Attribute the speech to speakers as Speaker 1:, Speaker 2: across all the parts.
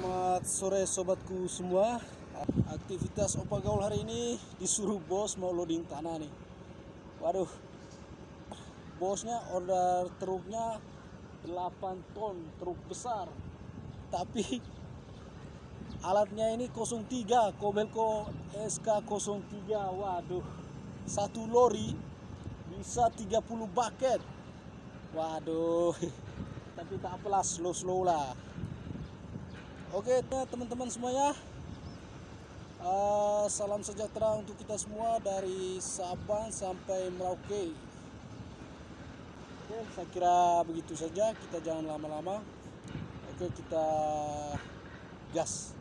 Speaker 1: Selamat sore sobatku semua. Aktivitas opa GauL hari ini disuruh bos mau loading tanah nih. Waduh, bosnya order truknya 8 ton, truk besar. Tapi alatnya ini 03, kobelco SK03. Waduh, satu lori bisa 30 bucket. Waduh, tapi tak apalah, slow-slow lah. Oke teman-teman semuanya, salam sejahtera untuk kita semua dari Sabang sampai Merauke. Oke, saya kira begitu saja, kita jangan lama-lama. Oke, kita gas,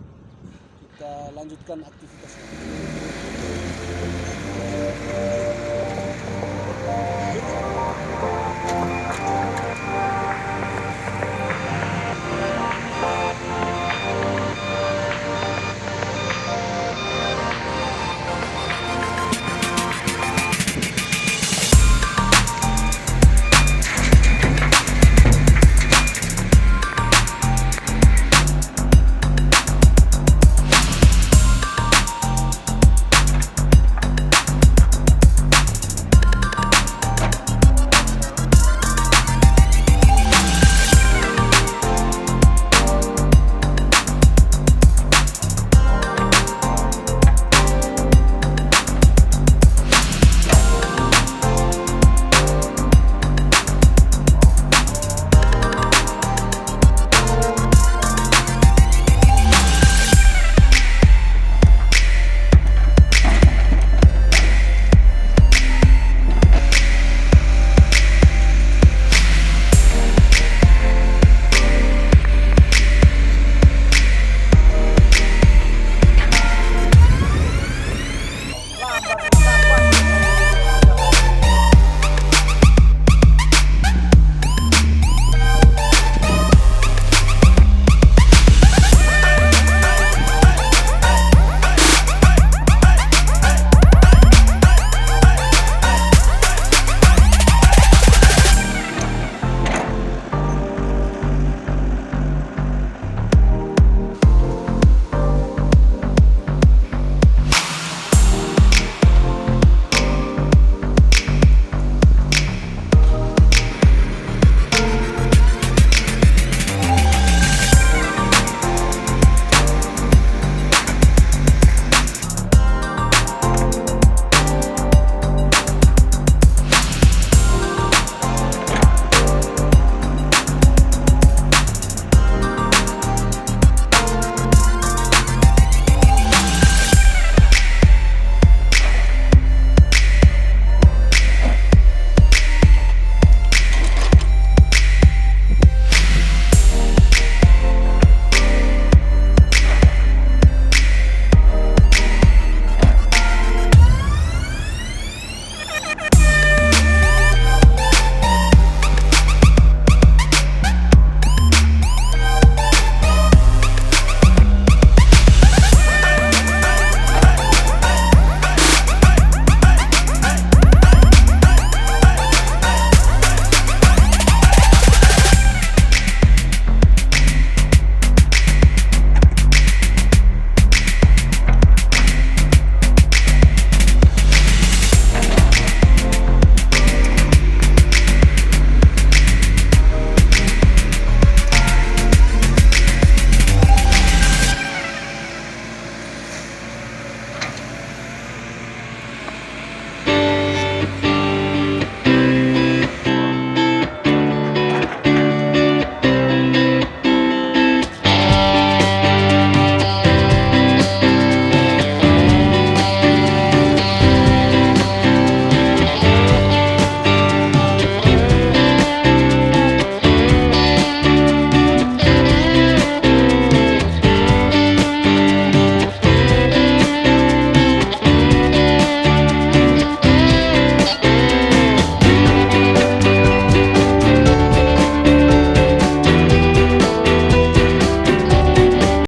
Speaker 1: kita lanjutkan aktivitasnya.